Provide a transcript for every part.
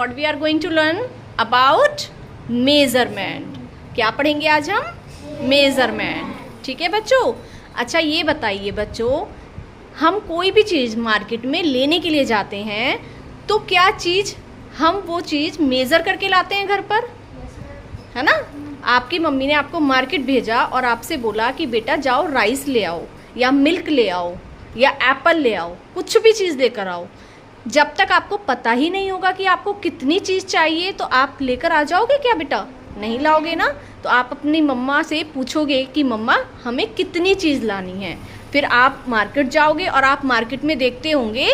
what we are going to learn about measurement. क्या पढ़ेंगे आज हम? मेजरमेंट. ठीक है बच्चों. अच्छा ये बताइए बच्चों, हम कोई भी चीज़ मार्केट में लेने के लिए जाते हैं तो क्या चीज़ हम वो चीज़ मेज़र करके लाते हैं घर पर, है ना? आपकी मम्मी ने आपको मार्केट भेजा और आपसे बोला कि बेटा जाओ राइस ले आओ या मिल्क ले आओ या एप्पल ले आओ, कुछ भी चीज़ लेकर आओ. जब तक आपको पता ही नहीं होगा कि आपको कितनी चीज़ चाहिए तो आप लेकर आ जाओगे क्या बेटा? नहीं लाओगे ना. तो आप अपनी मम्मा से पूछोगे कि मम्मा हमें कितनी चीज़ लानी है. फिर आप मार्केट जाओगे और आप मार्केट में देखते होंगे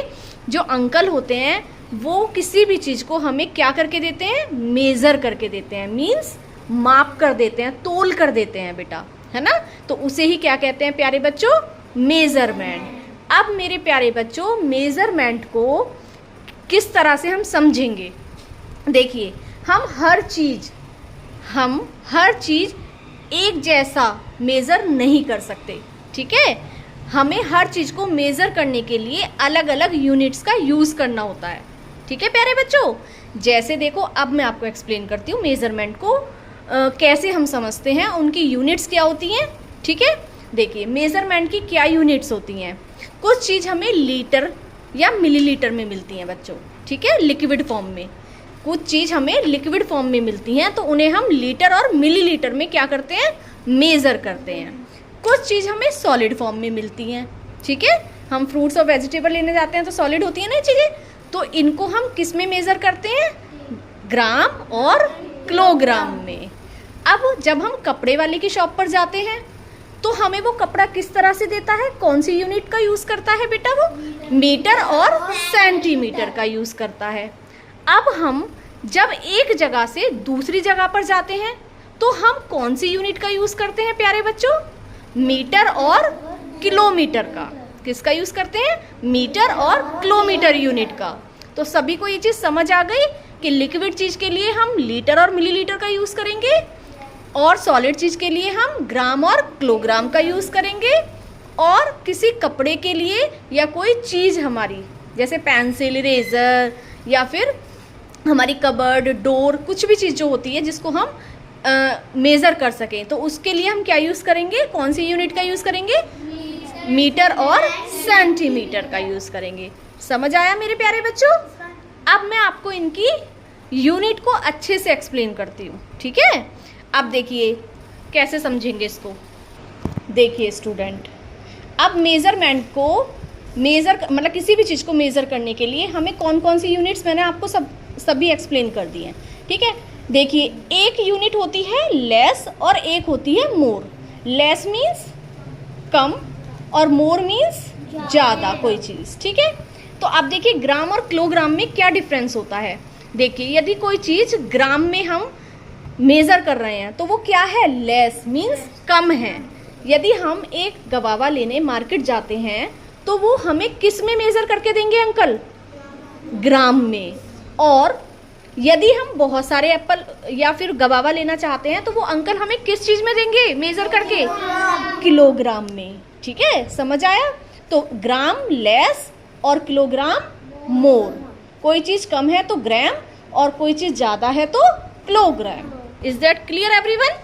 जो अंकल होते हैं वो किसी भी चीज़ को हमें क्या करके देते हैं? मेज़र करके देते हैं. मीन्स माप कर देते हैं, तोल कर देते हैं बेटा, है ना? तो उसे ही क्या कहते हैं प्यारे बच्चों? मेज़रमेंट. अब मेरे प्यारे बच्चों, मेज़रमेंट को किस तरह से हम समझेंगे? देखिए, हम हर चीज़ एक जैसा मेज़र नहीं कर सकते. ठीक है, हमें हर चीज़ को मेज़र करने के लिए अलग अलग यूनिट्स का यूज़ करना होता है. ठीक है प्यारे बच्चों. जैसे देखो, अब मैं आपको एक्सप्लेन करती हूँ मेज़रमेंट को कैसे हम समझते हैं, उनकी यूनिट्स क्या होती हैं. ठीक है, देखिए मेज़रमेंट की क्या यूनिट्स होती हैं. कुछ चीज़ हमें लीटर या मिलीलीटर में मिलती हैं बच्चों. ठीक है, लिक्विड फॉर्म में. कुछ चीज़ हमें लिक्विड फॉर्म में मिलती हैं तो उन्हें हम लीटर और मिलीलीटर में क्या करते हैं? मेज़र करते हैं. कुछ चीज़ हमें सॉलिड फॉर्म में मिलती हैं. ठीक है, हम फ्रूट्स और वेजिटेबल लेने जाते हैं तो सॉलिड होती है ना चीज़ें, तो इनको हम किस में मेज़र करते हैं? ग्राम और किलोग्राम में. अब जब हम कपड़े वाले की शॉप पर जाते हैं तो हमें वो कपड़ा किस तरह से देता है? कौन सी यूनिट का यूज़ करता है बेटा? वो मीटर और सेंटीमीटर का यूज़ करता है. अब हम जब एक जगह से दूसरी जगह पर जाते हैं तो हम कौन सी यूनिट का यूज़ करते हैं प्यारे बच्चों? मीटर और किलोमीटर का. किसका यूज़ करते हैं? मीटर और किलोमीटर यूनिट का. तो सभी को ये चीज़ समझ आ गई कि लिक्विड चीज़ के लिए हम लीटर और मिलीलीटर का यूज़ करेंगे और सॉलिड चीज़ के लिए हम ग्राम और किलोग्राम का यूज़ करेंगे, और किसी कपड़े के लिए या कोई चीज़ हमारी जैसे पेंसिल, इरेज़र या फिर हमारी कबर्ड, डोर, कुछ भी चीज़ जो होती है जिसको हम मेज़र कर सकें तो उसके लिए हम क्या यूज़ करेंगे? कौन सी यूनिट का यूज़ करेंगे? मीटर और सेंटीमीटर का यूज़ करेंगे. समझ आया मेरे प्यारे बच्चों? अब मैं आपको इनकी यूनिट को अच्छे से एक्सप्लेन करती हूँ. ठीक है, अब देखिए कैसे समझेंगे इसको. देखिए स्टूडेंट, अब मेज़रमेंट को मतलब किसी भी चीज़ को मेज़र करने के लिए हमें कौन कौन सी यूनिट्स मैंने आपको सभी एक्सप्लेन कर दी हैं. ठीक है, देखिए एक यूनिट होती है लेस और एक होती है मोर. लेस मीन्स कम और मोर मीन्स ज़्यादा कोई चीज़. ठीक है, तो अब देखिए ग्राम और किलोग्राम में क्या डिफरेंस होता है. देखिए यदि कोई चीज़ ग्राम में हम मेज़र कर रहे हैं तो वो क्या है? लेस मीन्स कम है. यदि हम एक गवावा लेने मार्केट जाते हैं तो वो हमें किस में मेज़र करके देंगे अंकल? ग्राम में. और यदि हम बहुत सारे एप्पल या फिर गवावा लेना चाहते हैं तो वो अंकल हमें किस चीज़ में देंगे मेज़र करके? किलोग्राम में. ठीक है, समझ आया? तो ग्राम लेस और किलोग्राम मोर. कोई चीज़ कम है तो ग्राम और कोई चीज़ ज़्यादा है तो kilogram. Is that clear everyone?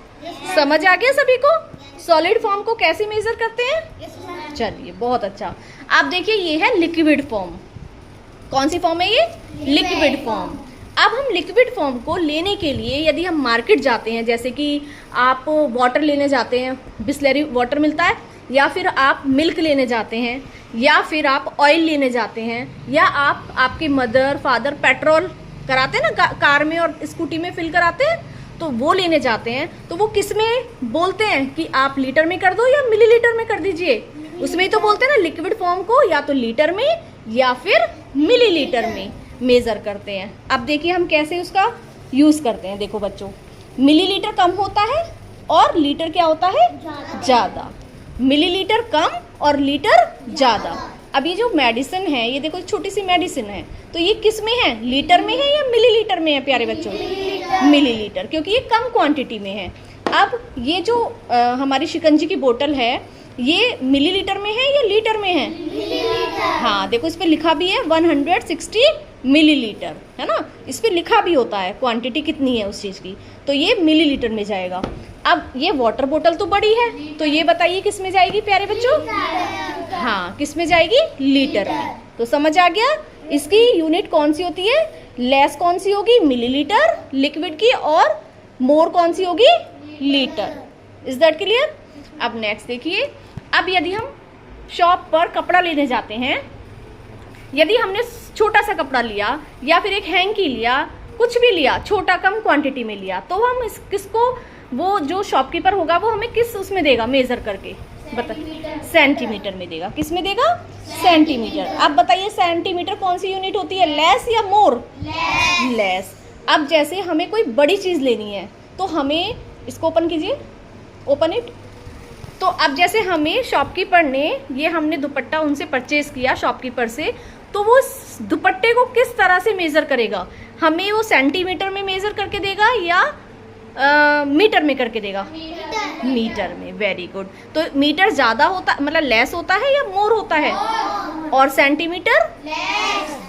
समझ आ गया सभी को? सॉलिड फॉर्म को कैसे मेज़र करते हैं? चलिए बहुत अच्छा. आप देखिए ये है लिक्विड फॉर्म. कौन सी फॉर्म है ये? Liquid form. अब हम लिक्विड फॉर्म को लेने के लिए यदि हम मार्केट जाते हैं, जैसे कि आप वाटर लेने जाते हैं, बिस्लरी वाटर मिलता है, या फिर आप मिल्क लेने जाते हैं, या फिर आप ऑयल लेने जाते हैं, या आपके मदर फादर पेट्रोल कराते हैं ना कार में और स्कूटी में फिल कराते हैं, तो वो लेने जाते हैं तो वो किस में बोलते हैं कि आप लीटर में कर दो या मिलीलीटर में कर दीजिए? उसमें ही तो बोलते हैं ना लिक्विड फॉर्म को या तो लीटर में या फिर मिलीलीटर में मेज़र करते हैं. अब देखिए हम कैसे उसका यूज़ करते हैं. देखो बच्चों, मिलीलीटर कम होता है और लीटर क्या होता है? ज़्यादा. मिलीलीटर कम और लीटर ज़्यादा. अब ये जो मेडिसिन है, ये देखो छोटी सी मेडिसिन है, तो ये किस में है? लीटर में है या मिलीलीटर में है प्यारे बच्चों? मिलीलीटर, क्योंकि ये कम क्वांटिटी में है. अब ये जो हमारी शिकंजी की बोतल है ये मिलीलीटर में है या लीटर में है? हाँ देखो इस पर लिखा भी है 160 मिलीलीटर, है ना, इस पे लिखा भी होता है क्वांटिटी कितनी है उस चीज़ की, तो ये मिलीलीटर में जाएगा। अब ये वाटर बोतल तो बड़ी है, तो ये बताइए किस में जाएगी प्यारे बच्चों? हाँ, किस में जाएगी? लीटर में। तो समझ आ गया इसकी यूनिट कौन सी होती है? लेस कौन सी होगी? मिलीलीटर लिक्विड की, और मोर कौन सी होगी? लीटर। Is that clear? अब नेक्स्ट देखिए, अब यदि हम शॉप पर कपड़ा लेने जाते हैं, यदि हमने छोटा सा कपड़ा लिया या फिर एक हैंकी लिया, कुछ भी लिया, छोटा कम क्वांटिटी में लिया, तो हम किसको, वो जो शॉपकीपर होगा वो हमें किस उसमें देगा मेजर करके? बता, सेंटीमीटर में देगा। किस में देगा? सेंटीमीटर। अब बताइए सेंटीमीटर कौन सी यूनिट होती है, लेस या मोर? लेस। अब जैसे हमें कोई बड़ी चीज लेनी है तो हमें, इसको ओपन कीजिए, ओपन इट। तो अब जैसे हमें शॉपकीपर ने, ये हमने दुपट्टा उनसे परचेज किया शॉपकीपर से, तो वो दुपट्टे को किस तरह से मेजर करेगा? हमें वो सेंटीमीटर में मेजर करके देगा या मीटर में करके देगा? मीटर में। Very good. तो मीटर ज्यादा होता, मतलब लेस होता है या मोर होता है? और सेंटीमीटर?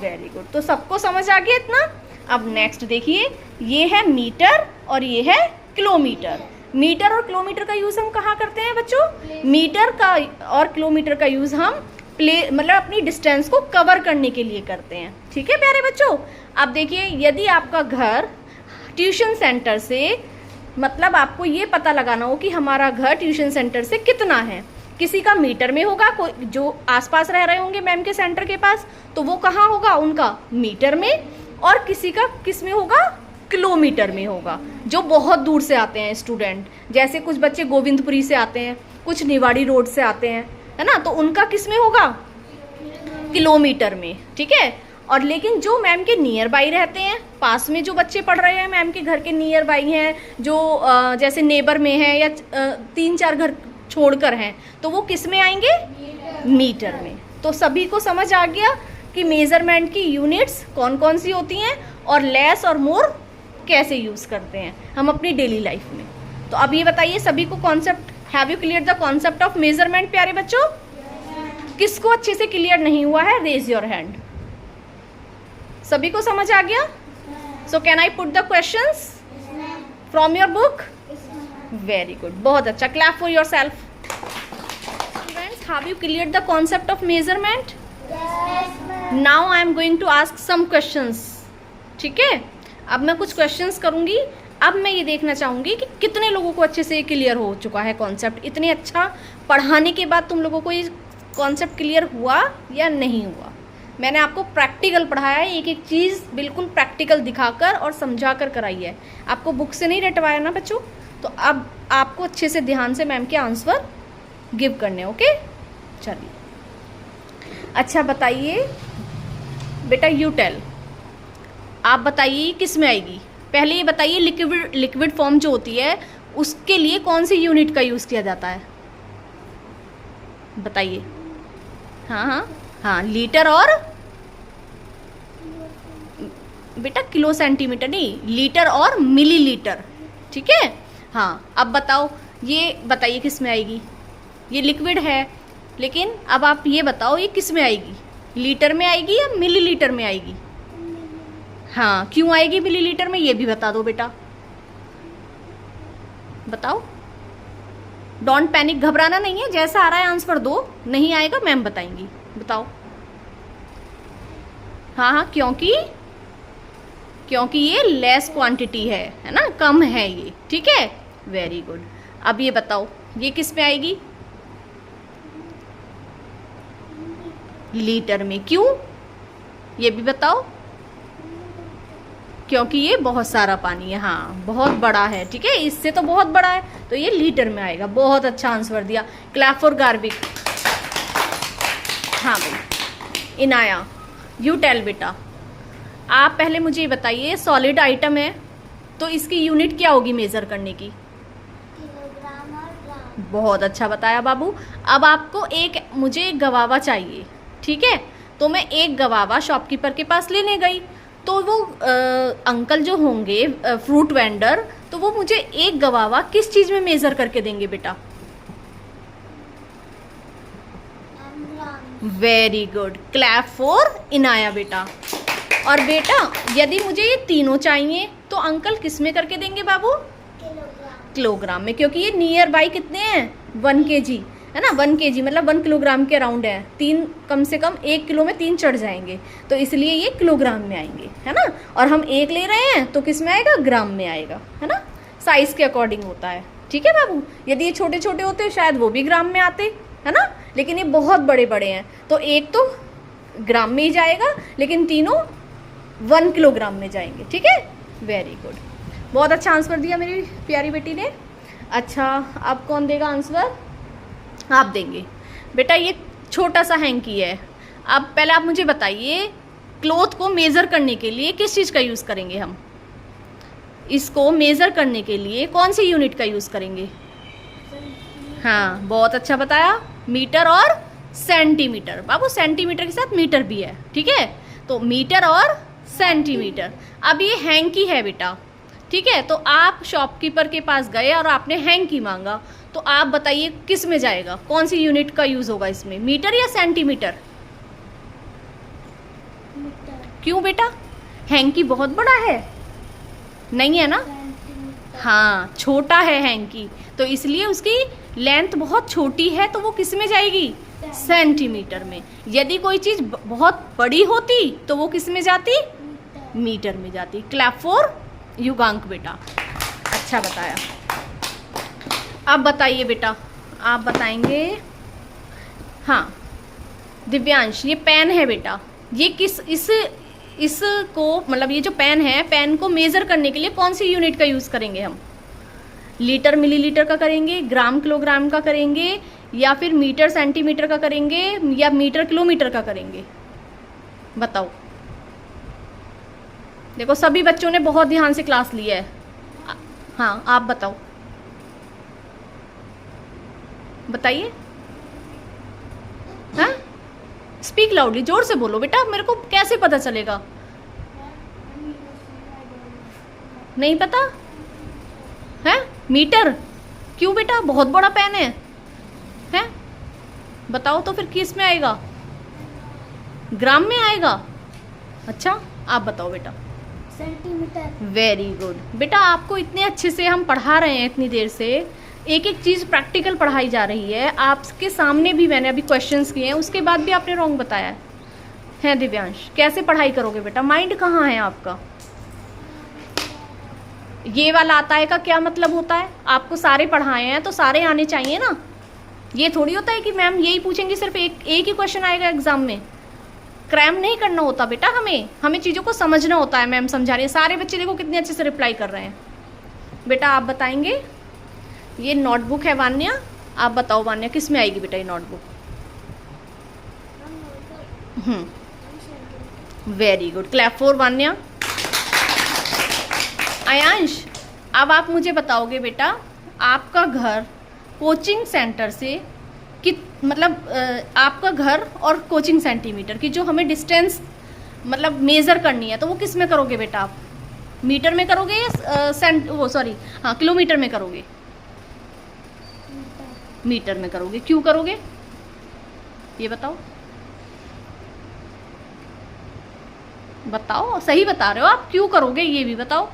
Very good. तो सबको समझ आ गया इतना? अब नेक्स्ट देखिए, ये है मीटर और ये है किलोमीटर। मीटर और किलोमीटर का यूज हम कहाँ करते हैं बच्चों? मीटर का और किलोमीटर का यूज हम मतलब अपनी डिस्टेंस को कवर करने के लिए करते हैं। ठीक है प्यारे बच्चों? अब देखिए, यदि आपका घर ट्यूशन सेंटर से, मतलब आपको ये पता लगाना हो कि हमारा घर ट्यूशन सेंटर से कितना है, किसी का मीटर में होगा, कोई जो आसपास रह रहे होंगे मैम के सेंटर के पास, तो वो कहाँ होगा? उनका मीटर में, और किसी का किस में होगा? किलोमीटर में होगा। जो बहुत दूर से आते हैं स्टूडेंट, जैसे कुछ बच्चे गोविंदपुरी से आते हैं, कुछ निवाड़ी रोड से आते हैं, है ना, तो उनका किस में होगा? किलोमीटर में। ठीक है? और लेकिन जो मैम के नियर बाई रहते हैं, पास में जो बच्चे पढ़ रहे हैं मैम के घर के नियर बाई हैं, जो जैसे नेबर में हैं या 3-4 घर छोड़कर हैं, तो वो किस में आएंगे? मीटर में। तो सभी को समझ आ गया कि मेजरमेंट की यूनिट्स कौन कौन सी होती हैं और लेस और मोर कैसे यूज करते हैं हम अपनी डेली लाइफ में। तो अब ये बताइए सभी को concept, have you clear the concept of measurement प्यारे बच्चों? किसको अच्छे से क्लियर नहीं हुआ है? Raise your hand. सभी को समझ आ गया? So can I put the questions from your book? Very good, बहुत अच्छा। Clap for yourself. Students, have you clear the concept of measurement? Now I am going to ask some questions. ठीक है? अब मैं कुछ questions करूंगी। अब मैं ये देखना चाहूंगी कि कितने लोगों को अच्छे से क्लियर हो चुका है कॉन्सेप्ट। इतने अच्छा पढ़ाने के बाद तुम लोगों को ये कॉन्सेप्ट क्लियर हुआ या नहीं हुआ? मैंने आपको प्रैक्टिकल पढ़ाया है, एक एक चीज़ बिल्कुल प्रैक्टिकल दिखाकर और समझाकर कराई है। आपको बुक से नहीं रटवाया ना बच्चों? तो अब आपको अच्छे से ध्यान से मैम के आंसर गिव करने। ओके, चलिए। अच्छा बताइए बेटा, यू टेल, आप बताइए किस में आएगी? पहले ये बताइए, लिक्विड फॉर्म जो होती है उसके लिए कौन सी यूनिट का यूज़ किया जाता है? बताइए। हाँ हाँ हाँ, लीटर और बेटा किलो सेंटीमीटर नहीं, लीटर और मिलीलीटर। ठीक है? हाँ, अब बताओ, ये बताइए किस में आएगी? ये लिक्विड है, लेकिन अब आप ये बताओ ये किस में आएगी? लीटर में आएगी या मिलीलीटर में आएगी? हाँ, क्यों आएगी मिलीलीटर में, ये भी बता दो बेटा, बताओ। डोंट पैनिक, घबराना नहीं है, जैसा आ रहा है आंसर दो, नहीं आएगा मैम बताएंगी। बताओ। हाँ हाँ, क्योंकि ये लेस क्वांटिटी है ना, कम है ये। ठीक है? Very good. अब ये बताओ, ये किस में आएगी? लीटर में। क्यों, ये भी बताओ। क्योंकि ये बहुत सारा पानी है, हाँ, बहुत बड़ा है। ठीक है? इससे तो बहुत बड़ा है, तो ये लीटर में आएगा। बहुत अच्छा आंसर दिया। Clap for Garvik. हाँ भाई, इनाया, यू टेल बेटा। आप पहले मुझे ये बताइए, सॉलिड आइटम है तो इसकी यूनिट क्या होगी मेजर करने की? किलोग्राम और ग्राम। बहुत अच्छा बताया बाबू। अब आपको मुझे एक गवावा चाहिए। ठीक है? तो मैं एक गवावा शॉपकीपर के पास लेने गई, तो वो अंकल जो होंगे फ्रूट वेंडर, तो वो मुझे एक गवावा किस चीज़ में मेज़र करके देंगे बेटा? Very good, clap for Inaya बेटा। और बेटा यदि मुझे ये तीनों चाहिए तो अंकल किस में करके देंगे बाबू? किलोग्राम। किलोग्राम में, क्योंकि ये नियर बाई कितने हैं 1 kg है ना, 1 kg मतलब 1 किलोग्राम के अराउंड है। 3 कम से कम 1 किलो में 3 चढ़ जाएंगे, तो इसलिए ये किलोग्राम में आएंगे है ना। और हम 1 ले रहे हैं तो किस में आएगा? ग्राम में आएगा है ना, साइज़ के अकॉर्डिंग होता है। ठीक है बाबू, यदि ये छोटे छोटे होते शायद वो भी ग्राम में आते है ना, लेकिन ये बहुत बड़े बड़े हैं तो एक तो ग्राम में ही जाएगा, लेकिन तीनों 1 किलोग्राम में जाएंगे। ठीक है, वेरी गुड, बहुत अच्छा आंसर दिया मेरी प्यारी बेटी ने। अच्छा, अब कौन देगा आंसर? आप देंगे बेटा। ये छोटा सा हैंकी है। अब पहले आप मुझे बताइए, क्लॉथ को मेज़र करने के लिए किस चीज़ का यूज़ करेंगे हम? इसको मेज़र करने के लिए कौन सी यूनिट का यूज़ करेंगे? हाँ, बहुत अच्छा बताया, मीटर और सेंटीमीटर। बाबू सेंटीमीटर के साथ मीटर भी है। ठीक है, तो मीटर और सेंटीमीटर। अब ये हैंकी है बेटा, ठीक है, तो आप शॉपकीपर के पास गए और आपने हैंकी मांगा, तो आप बताइए किस में जाएगा? कौन सी यूनिट का यूज़ होगा इसमें, मीटर या सेंटीमीटर? मीटर। क्यों बेटा? हैंकी बहुत बड़ा है नहीं है ना? सेंटीमीटर। हाँ, छोटा है हैंकी, तो इसलिए उसकी लेंथ बहुत छोटी है, तो वो किस में जाएगी? सेंटीमीटर में। यदि कोई चीज़ बहुत बड़ी होती तो वो किस में जाती? मीटर। मीटर में जाती। क्लैप फॉर युगांक बेटा, अच्छा बताया। अब बताइए बेटा, आप बताएंगे। हाँ दिव्यांश, ये पेन है बेटा, ये किस इसको मतलब ये जो पेन है, पेन को मेज़र करने के लिए कौन सी यूनिट का यूज़ करेंगे हम? लीटर मिलीलीटर का करेंगे, ग्राम किलोग्राम का करेंगे, या फिर मीटर सेंटीमीटर का करेंगे, या मीटर किलोमीटर का करेंगे? बताओ। देखो सभी बच्चों ने बहुत ध्यान से क्लास ली है। हाँ आप बताओ, बताइए। हाँ, स्पीक लाउडली, जोर से बोलो बेटा, मेरे को कैसे पता चलेगा? नहीं पता है? मीटर? क्यों बेटा, बहुत बड़ा पेन है हैं? बताओ तो फिर किस में आएगा? ग्राम में आएगा। अच्छा, आप बताओ बेटा। सेंटीमीटर। वेरी गुड बेटा, आपको इतने अच्छे से हम पढ़ा रहे हैं, इतनी देर से एक एक चीज़ प्रैक्टिकल पढ़ाई जा रही है। आपके सामने भी मैंने अभी क्वेश्चंस किए हैं, उसके बाद भी आपने रॉन्ग बताया है दिव्यांश। कैसे पढ़ाई करोगे बेटा? माइंड कहाँ है आपका? ये वाला आता है का क्या मतलब होता है? आपको सारे पढ़ाए हैं तो सारे आने चाहिए ना। ये थोड़ी होता है कि मैम यही पूछेंगे, सिर्फ एक ही क्वेश्चन आएगा एग्जाम में। क्रैम नहीं करना होता बेटा, हमें चीज़ों को समझना होता है। मैम समझा रही है, सारे बच्चे देखो कितने अच्छे से रिप्लाई कर रहे हैं। बेटा आप बताएंगे। ये नोटबुक है वान्या, आप बताओ वान्या किस में आएगी बेटा ये notebook? Very good, clap for Vanya. Aayansh, अब आप मुझे बताओगे बेटा, आपका घर कोचिंग सेंटर से मतलब आपका घर और कोचिंग सेंटीमीटर की जो हमें डिस्टेंस मतलब मेज़र करनी है, तो वो किस में करोगे बेटा आप? मीटर में करोगे या किलोमीटर में करोगे? मीटर में करोगे। क्यों करोगे ये बताओ? बताओ, सही बता रहे हो आप, क्यों करोगे ये भी बताओ।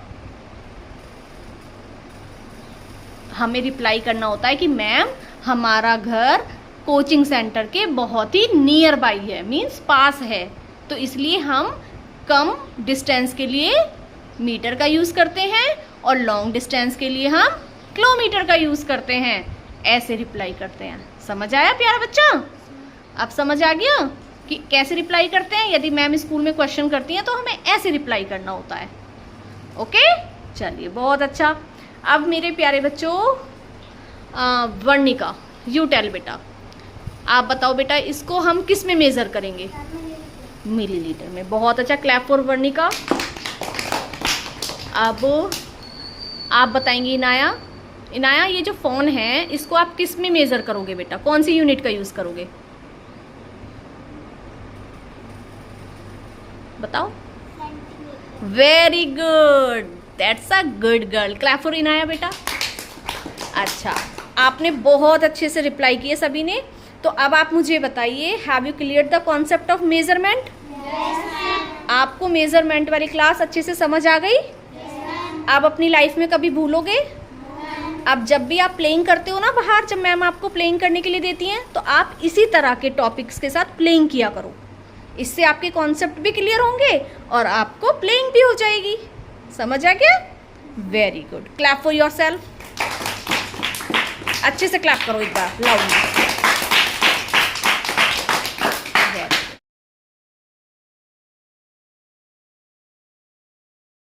हमें रिप्लाई करना होता है कि मैम हमारा घर कोचिंग सेंटर के बहुत ही नियर बाई है, मीन्स पास है, तो इसलिए हम कम डिस्टेंस के लिए मीटर का यूज़ करते हैं और लॉन्ग डिस्टेंस के लिए हम किलोमीटर का यूज़ करते हैं। ऐसे रिप्लाई करते हैं। समझ आया प्यारा बच्चा? अब समझ आ गया कि कैसे रिप्लाई करते हैं। यदि मैम स्कूल में क्वेश्चन करती हैं तो हमें ऐसे रिप्लाई करना होता है। ओके, चलिए बहुत अच्छा। अब मेरे प्यारे बच्चों, वर्णिका, यू टेल बेटा, आप बताओ बेटा, इसको हम किस में मेज़र करेंगे? मिलीलीटर में। बहुत अच्छा, क्लैप फॉर वर्णिका। अब आप बताएंगी इनाया। इनाया, ये जो फ़ोन है इसको आप किस में मेज़र करोगे बेटा? कौन सी यूनिट का यूज़ करोगे? बताओ। Very good, that's a good girl. Clap for Inaya बेटा। अच्छा, आपने बहुत अच्छे से रिप्लाई किए सभी ने। तो अब आप मुझे बताइए, have you clear the concept of measurement? आपको मेजरमेंट वाली क्लास अच्छे से समझ आ गई? आप अपनी लाइफ में कभी भूलोगे? अब जब भी आप प्लेइंग करते हो ना बाहर, जब मैम आपको प्लेइंग करने के लिए देती हैं, तो आप इसी तरह के टॉपिक्स के साथ प्लेइंग किया करो। इससे आपके कॉन्सेप्ट भी क्लियर होंगे और आपको प्लेइंग भी हो जाएगी। समझ आ गया? Very good. Clap for your self. अच्छे से क्लैप करो एक बार लाउडली।